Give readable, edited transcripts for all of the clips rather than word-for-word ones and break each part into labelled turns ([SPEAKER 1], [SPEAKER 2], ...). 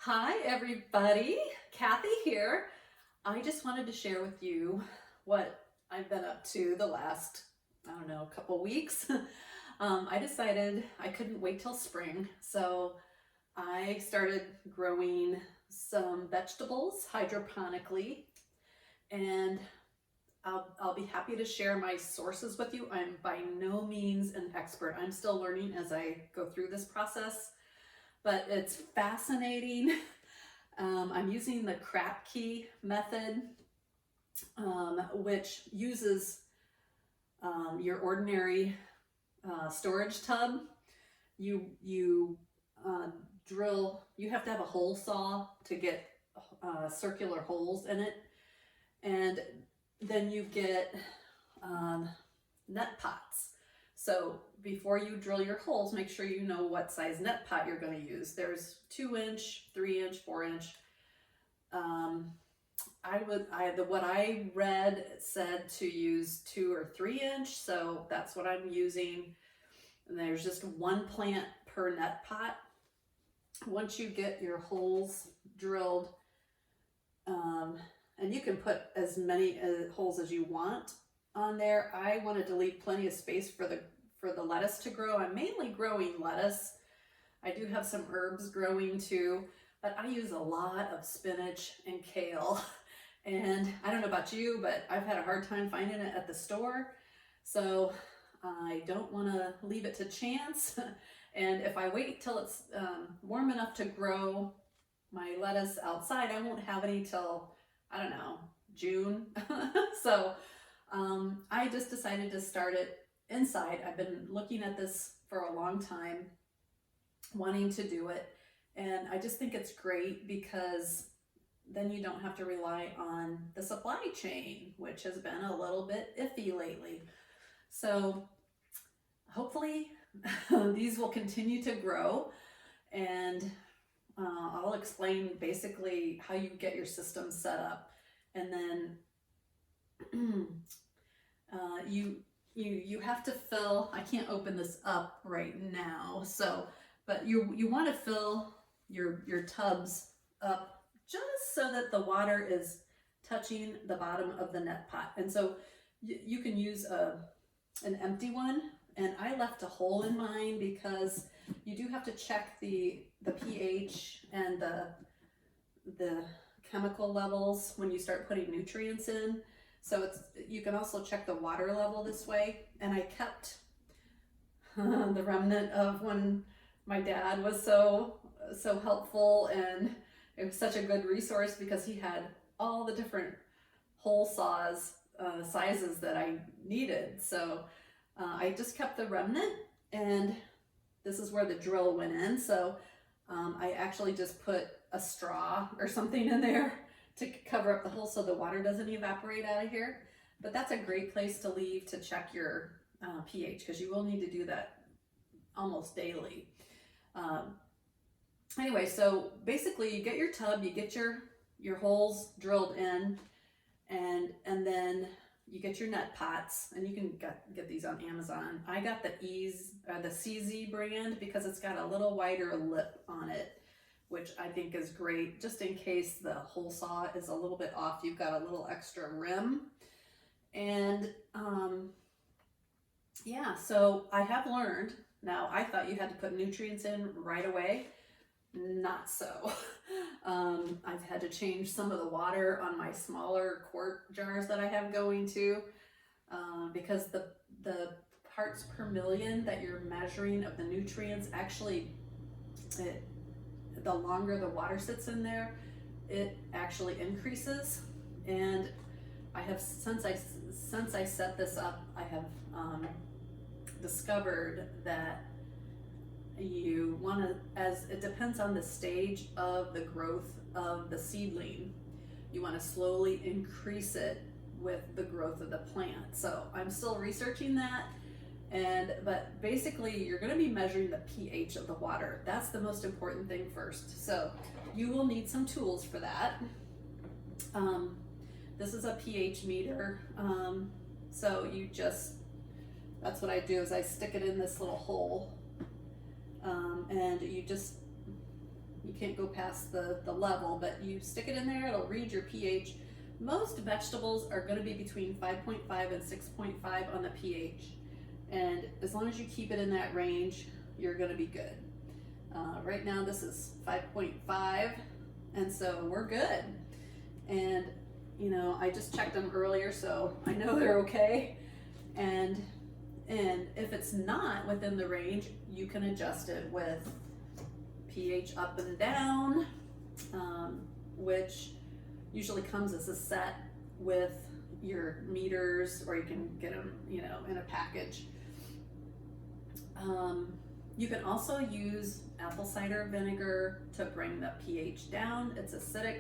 [SPEAKER 1] Hi everybody, Kathy here. I just wanted to share with you what I've been up to the last, couple weeks. I decided I couldn't wait till spring, so I started growing some vegetables hydroponically, and I'll be happy to share my sources with you. I'm by no means an expert. I'm still learning as I go through this process, but it's fascinating. I'm using the Kratky method, which uses your ordinary storage tub. You drill. You have to have a hole saw to get circular holes in it, and then you get net pots. So before you drill your holes, make sure you know what size net pot you're going to use. There's 2-inch, 3-inch, 4-inch. What I read said to use 2 or 3-inch, so that's what I'm using. And there's just one plant per net pot. Once you get your holes drilled, and you can put as many holes as you want on there. I wanted to leave plenty of space for the lettuce to grow. I'm mainly growing lettuce. I do have some herbs growing too, but I use a lot of spinach and kale. And I don't know about you, but I've had a hard time finding it at the store. So I don't want to leave it to chance. And if I wait till it's warm enough to grow my lettuce outside, I won't have any till, I don't know, June. So I just decided to start it inside. I've been looking at this for a long time, wanting to do it. And I just think it's great because then you don't have to rely on the supply chain, which has been a little bit iffy lately. So hopefully these will continue to grow, and I'll explain basically how you get your system set up. And then you have to fill. I can't open this up right now, so but you want to fill your tubs up just so that the water is touching the bottom of the net pot. And so you can use an empty one, and I left a hole in mine because you do have to check the pH and the chemical levels when you start putting nutrients in. So you can also check the water level this way. And I kept the remnant of when my dad was so helpful, and it was such a good resource because he had all the different hole saws sizes that I needed. So I just kept the remnant, and this is where the drill went in. So I actually just put a straw or something in there to cover up the hole so the water doesn't evaporate out of here. But that's a great place to leave to check your pH, because you will need to do that almost daily. Anyway, so basically you get your tub, you get your holes drilled in, and then you get your net pots, and you can get these on Amazon. I got the CZ brand because it's got a little wider lip on it, which I think is great, just in case the hole saw is a little bit off. You've got a little extra rim. And yeah, so I have learned. Now, I thought you had to put nutrients in right away. Not so. I've had to change some of the water on my smaller quart jars that I have going to, because the parts per million that you're measuring of the nutrients, actually, the longer the water sits in there, it actually increases. And I have, since I set this up, I have discovered that you want to, as it depends on the stage of the growth of the seedling, you want to slowly increase it with the growth of the plant. So I'm still researching that, but basically you're going to be measuring the pH of the water. That's the most important thing first. So you will need some tools for that. This is a pH meter. So that's what I do, is I stick it in this little hole. And you just You can't go past the level, but you stick it in there, it'll read your pH. Most vegetables are going to be between 5.5 and 6.5 on the pH. And as long as you keep it in that range, you're going to be good. Right now this is 5.5, and so we're good. And you know, I just checked them earlier, so I know they're okay. And if it's not within the range, you can adjust it with pH up and down, which usually comes as a set with your meters, or you can get them, you know, in a package. You can also use apple cider vinegar to bring the pH down. It's acidic.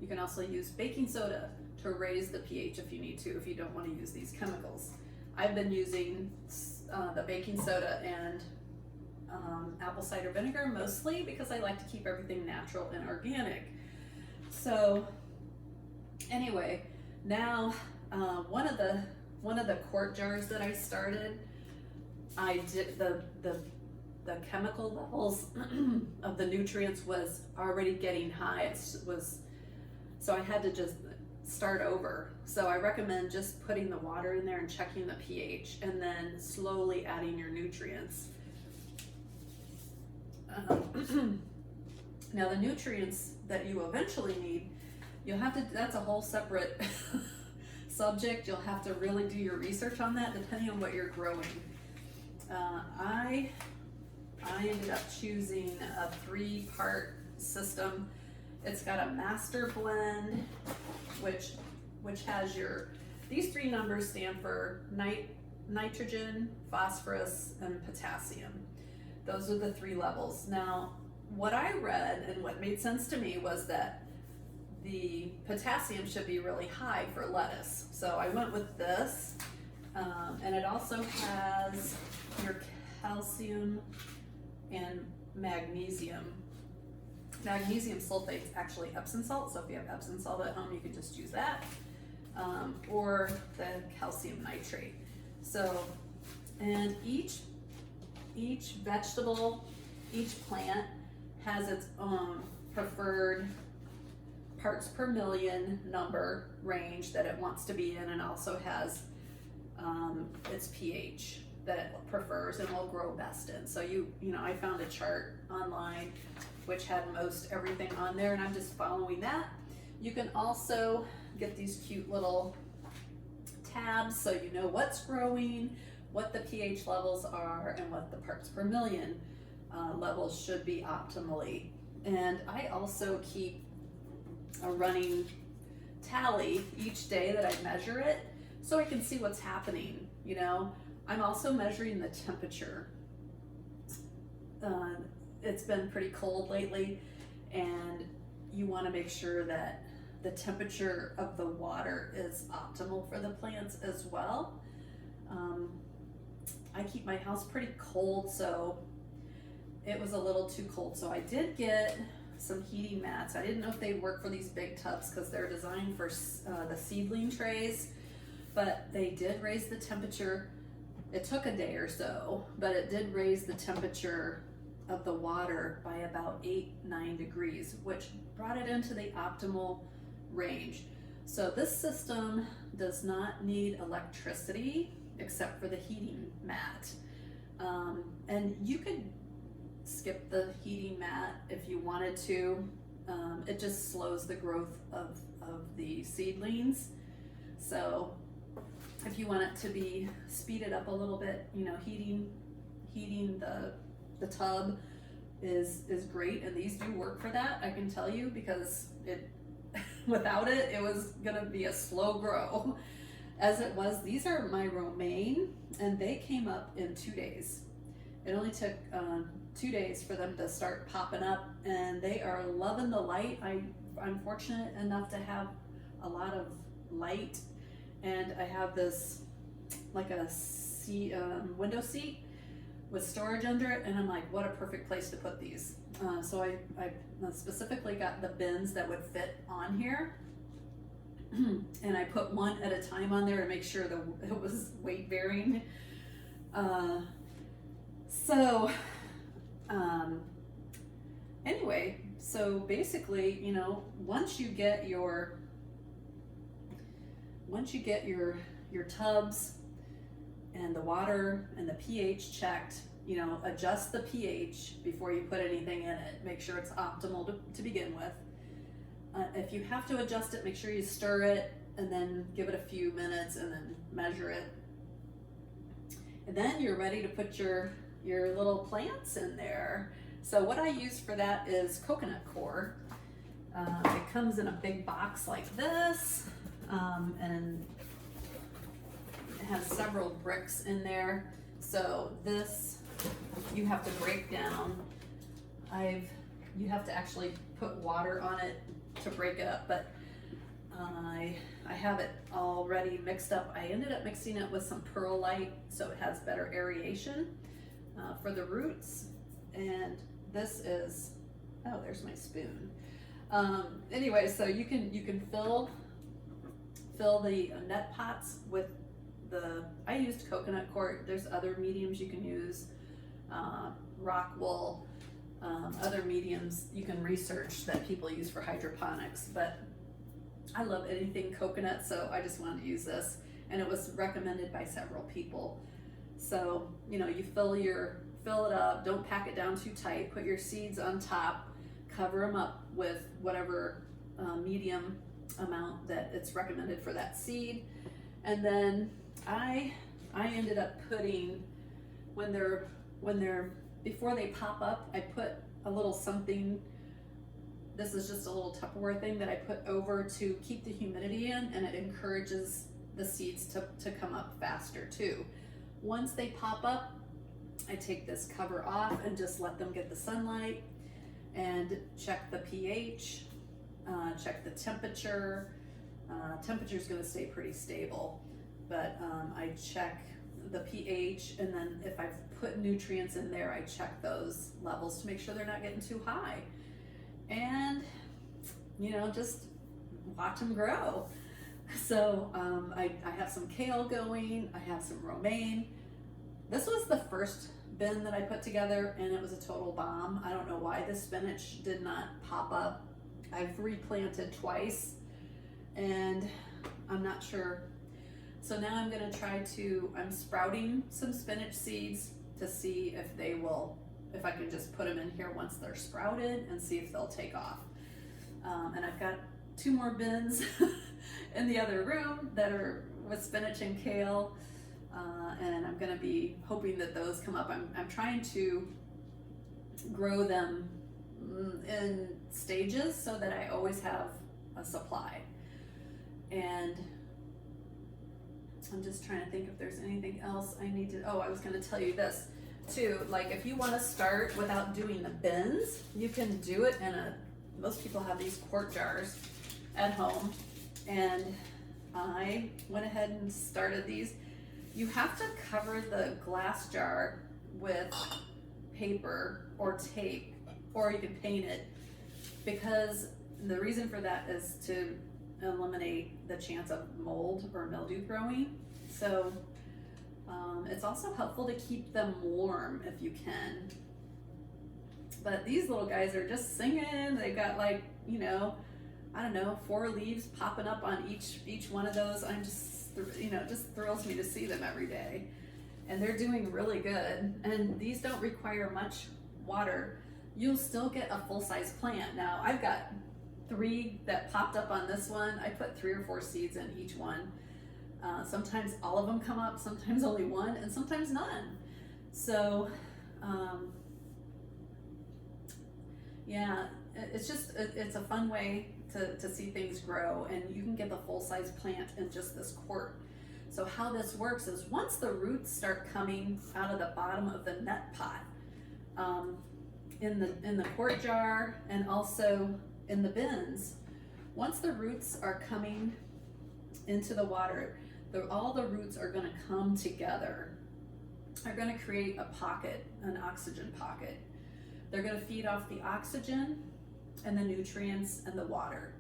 [SPEAKER 1] You can also use baking soda to raise the pH if you need to, if you don't want to use these chemicals. I've been using the baking soda and apple cider vinegar mostly because I like to keep everything natural and organic. So anyway, now one of the quart jars that I started, I did the chemical levels of the nutrients was already getting high. So I had to just start over. So I recommend just putting the water in there and checking the pH, and then slowly adding your nutrients. Now the nutrients that you eventually need, you'll have to, that's a whole separate subject. You'll have to really do your research on that depending on what you're growing. I ended up choosing a 3-part system. It's got a master blend, which has these 3 numbers stand for nitrogen, phosphorus, and potassium. Those are the 3 levels. Now, what I read and what made sense to me was that the potassium should be really high for lettuce. So I went with this, and it also has your calcium and magnesium. Magnesium sulfate is actually Epsom salt, so if you have Epsom salt at home, you can just use that, or the calcium nitrate. So, and each vegetable, each plant has its own preferred parts per million number range that it wants to be in, and also has its pH that it prefers and will grow best in. So you know, I found a chart online which had most everything on there, and I'm just following that. You can also get these cute little tabs so you know what's growing, what the pH levels are, and what the parts per million levels should be optimally. And I also keep a running tally each day that I measure it so I can see what's happening. You know, I'm also measuring the temperature. It's been pretty cold lately, and you want to make sure that the temperature of the water is optimal for the plants as well. I keep my house pretty cold, so it was a little too cold. So I did get some heating mats. I didn't know if they'd work for these big tubs because they're designed for the seedling trays, but they did raise the temperature. It took a day or so, but it did raise the temperature of the water by about 8-9 degrees, which brought it into the optimal range. So this system does not need electricity except for the heating mat. And you could skip the heating mat if you wanted to. It just slows the growth of the seedlings. So if you want it to be speeded up a little bit, you know, heating the tub is great, and these do work for that, I can tell you, because without it was gonna be a slow grow. As it was, these are my romaine, and they came up in 2 days. It only took 2 days for them to start popping up, and they are loving the light. I'm fortunate enough to have a lot of light, and I have this like a window seat with storage under it, and I'm like, what a perfect place to put these. So I specifically got the bins that would fit on here, and I put one at a time on there to make sure that it was weight bearing. Anyway, So basically, you know, once you get your tubs and the water and the pH checked, you know, adjust the pH before you put anything in it. Make sure it's optimal to begin with. If you have to adjust it, make sure you stir it and then give it a few minutes and then measure it. And then you're ready to put your little plants in there. So what I use for that is coconut coir. It comes in a big box like this, and it has several bricks in there. So this you have to break down. You have to actually put water on it to break it up, but I have it already mixed up. I ended up mixing it with some perlite so it has better aeration for the roots. And this is, oh, there's my spoon. Anyway, so you can fill the net pots with I used coconut coir. There's other mediums you can use, rock wool, other mediums you can research that people use for hydroponics, but I love anything coconut, so I just wanted to use this, and it was recommended by several people. So, you know, you fill it up, don't pack it down too tight, put your seeds on top, cover them up with whatever medium amount that it's recommended for that seed. And then I ended up putting, before they pop up, I put a little something. This is just a little Tupperware thing that I put over to keep the humidity in, and it encourages the seeds to come up faster too. Once they pop up, I take this cover off and just let them get the sunlight and check the pH, check the temperature. Temperature is going to stay pretty stable, but I check the pH, and then if I've put nutrients in there, I check those levels to make sure they're not getting too high. And, you know, just watch them grow. So I have some kale going, I have some romaine. This was the first bin that I put together, and it was a total bomb. I don't know why the spinach did not pop up. I've replanted twice, and I'm not sure. So now I'm gonna I'm sprouting some spinach seeds to see if I can just put them in here once they're sprouted and see if they'll take off. And I've got 2 more bins in the other room that are with spinach and kale, and I'm gonna be hoping that those come up. I'm trying to grow them in stages so that I always have a supply. And I'm just trying to think if there's anything else I need to, I was gonna tell you this too. Like, if you wanna start without doing the bins, you can do it most people have these quart jars at home, and I went ahead and started these. You have to cover the glass jar with paper or tape, or you can paint it, because the reason for that is to eliminate the chance of mold or mildew growing. So it's also helpful to keep them warm if you can. But these little guys are just singing. They've got, like, you know, I don't know, 4 leaves popping up on each one of those. I'm just, you know, it just thrills me to see them every day. And they're doing really good. And these don't require much water. You'll still get a full-size plant. Now, I've got 3 that popped up on this one. I put 3 or 4 seeds in each one. Sometimes all of them come up, sometimes only 1, and sometimes none. So, yeah, it's a fun way to see things grow, and you can get the full-size plant in just this quart. So how this works is, once the roots start coming out of the bottom of the net pot, in the quart jar and also in the bins, once the roots are coming into the water, all the roots are going to come together. They're going to create a pocket, an oxygen pocket. They're going to feed off the oxygen and the nutrients and the water,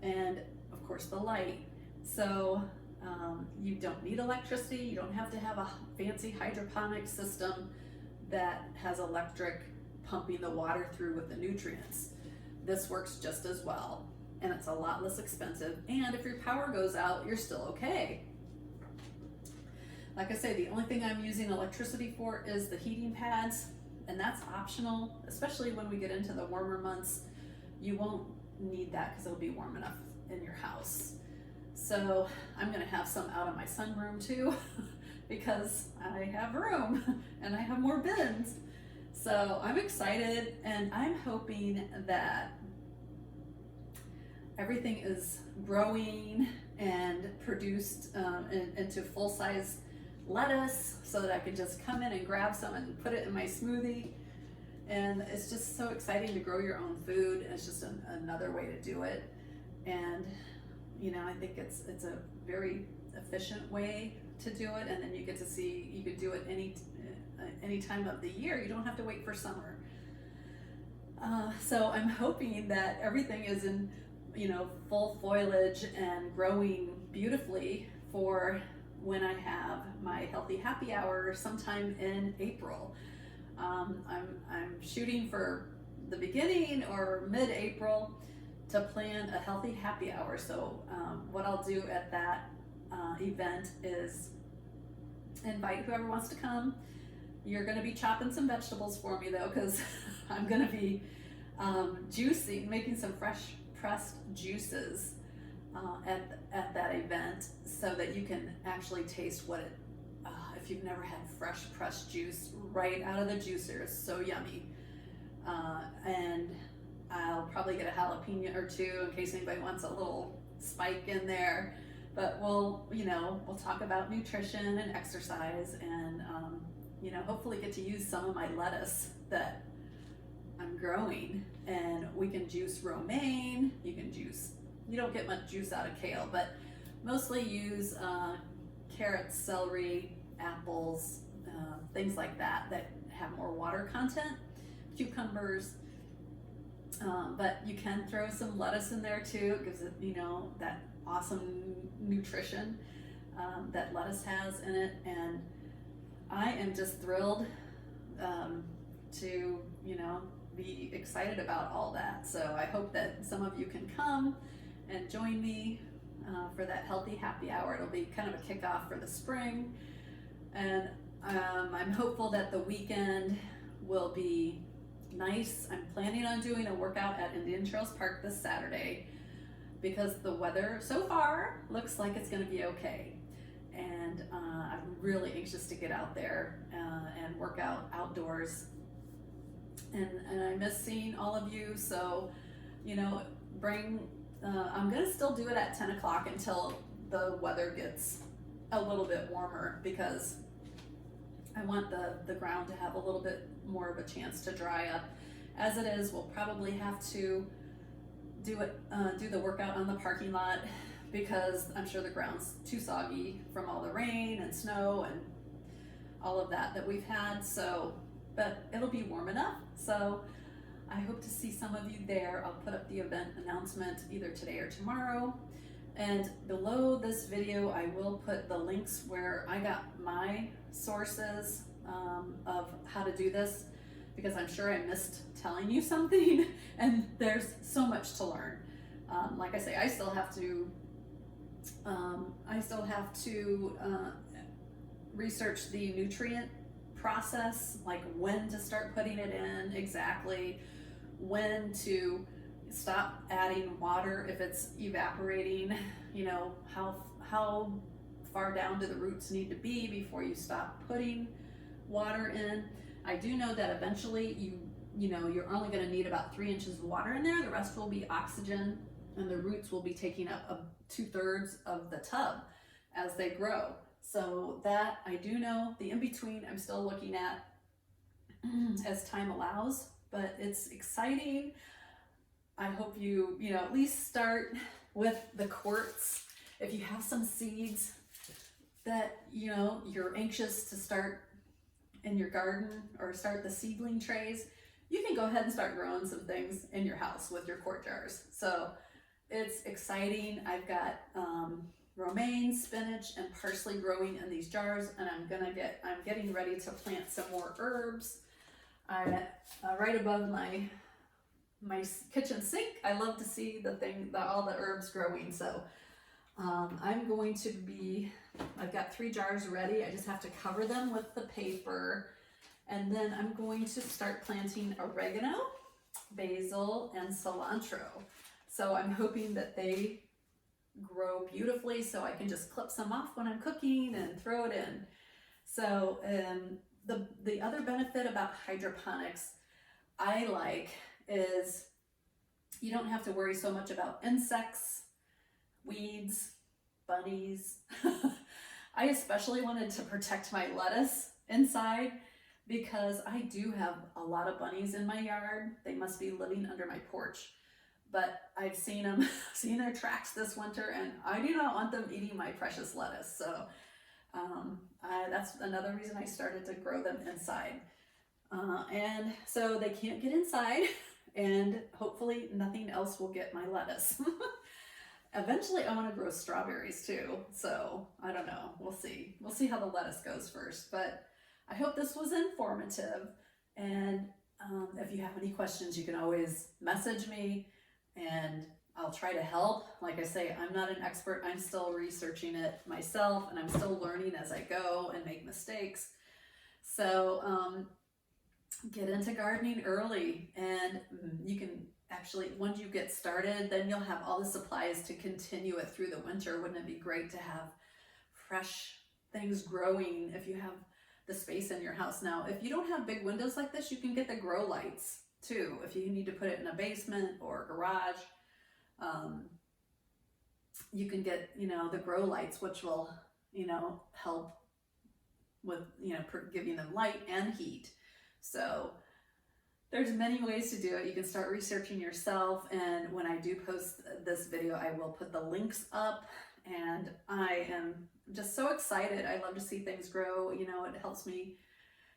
[SPEAKER 1] and of course the light. So you don't need electricity. You don't have to have a fancy hydroponic system that has electric pumping the water through with the nutrients. this works just as well, and it's a lot less expensive, and if your power goes out, you're still okay. Like I say, the only thing I'm using electricity for is the heating pads, and that's optional, especially when we get into the warmer months. You won't need that because it'll be warm enough in your house. So I'm gonna have some out in my sunroom too because I have room and I have more bins. So I'm excited, and I'm hoping that everything is growing and produced into full-size lettuce so that I can just come in and grab some and put it in my smoothie. And it's just so exciting to grow your own food. It's just another way to do it. And you know, I think it's a very efficient way to do it, and then you get to see, you could do it any time of the year. You don't have to wait for summer. So I'm hoping that everything is in, you know, full foliage and growing beautifully for when I have my healthy happy hour sometime in April. I'm shooting for the beginning or mid-April to plan a healthy happy hour. So what I'll do at that event is invite whoever wants to come. You're going to be chopping some vegetables for me though, because I'm going to be juicing, making some fresh pressed juices at that event, so that you can actually taste what it, if you've never had fresh pressed juice right out of the juicer, it's so yummy. And I'll probably get a jalapeno or two in case anybody wants a little spike in there. But we'll talk about nutrition and exercise, and hopefully get to use some of my lettuce that I'm growing. And we can juice romaine. You don't get much juice out of kale, but mostly use carrots, celery, apples, things like that have more water content, cucumbers. But you can throw some lettuce in there too. It gives it, that awesome nutrition that lettuce has in it. And I am just thrilled to, be excited about all that. So I hope that some of you can come and join me for that healthy happy hour. It'll be kind of a kickoff for the spring. And I'm hopeful that the weekend will be nice. I'm planning on doing a workout at Indian Trails Park this Saturday because the weather so far looks like it's going to be okay. And I'm really anxious to get out there and work out outdoors. And I miss seeing all of you. So, I'm going to still do it at 10 o'clock until the weather gets a little bit warmer, because I want the ground to have a little bit more of a chance to dry up. As it is, we'll probably have to do the workout on the parking lot, because I'm sure the ground's too soggy from all the rain and snow and all of that we've had. So, but it'll be warm enough. So I hope to see some of you there. I'll put up the event announcement either today or tomorrow. And below this video, I will put the links where I got my sources of how to do this, because I'm sure I missed telling you something, and there's so much to learn. Like I say, I still have to research the nutrient process, like when to start putting it in exactly, when to stop adding water if it's evaporating, how far down do the roots need to be before you stop putting water in. I do know that eventually you're only going to need about 3 inches of water in there. The rest will be oxygen, and the roots will be taking up 2/3 of the tub as they grow. So that I do know. The in-between I'm still looking at as time allows, but it's exciting. I hope you at least start with the quartz. If you have some seeds that you're anxious to start in your garden, or start the seedling trays, you can go ahead and start growing some things in your house with your quart jars. So it's exciting. I've got romaine, spinach, and parsley growing in these jars, and I'm getting ready to plant some more herbs. Right above my my kitchen sink, I love to see all the herbs growing. So I'm going to I've got 3 jars ready. I just have to cover them with the paper. And then I'm going to start planting oregano, basil, and cilantro. So I'm hoping that they grow beautifully so I can just clip some off when I'm cooking and throw it in. So the other benefit about hydroponics I like is you don't have to worry so much about insects, weeds, bunnies. I especially wanted to protect my lettuce inside because I do have a lot of bunnies in my yard. They must be living under my porch. But I've seen their tracks this winter, and I do not want them eating my precious lettuce. So that's another reason I started to grow them inside. And so they can't get inside, and hopefully nothing else will get my lettuce. Eventually I want to grow strawberries too. So I don't know. We'll see. We'll see how the lettuce goes first. But I hope this was informative. And if you have any questions, you can always message me and I'll try to help. Like I say, I'm not an expert. I'm still researching it myself, and I'm still learning as I go and make mistakes. So get into gardening early, and you can actually, once you get started, then you'll have all the supplies to continue it through the winter. Wouldn't it be great to have fresh things growing if you have the space in your house? Now, if you don't have big windows like this, you can get the grow lights too. If you need to put it in a basement or a garage, you can get, the grow lights, which will, help with, giving them light and heat. So there's many ways to do it. You can start researching yourself. And when I do post this video, I will put the links up, and I am just so excited. I love to see things grow. It helps me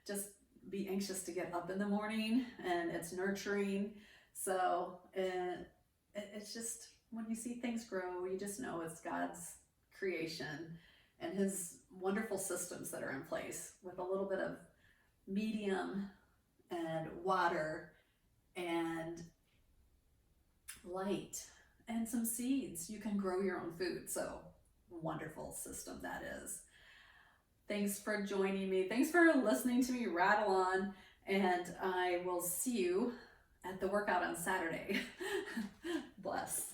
[SPEAKER 1] just be anxious to get up in the morning, and it's nurturing. So it's just, when you see things grow, you just know it's God's creation and his wonderful systems that are in place with a little bit of medium and water and light and some seeds. You can grow your own food. So wonderful system that is. Thanks for joining me. Thanks for listening to me rattle on, and I will see you at the workout on Saturday. Bless.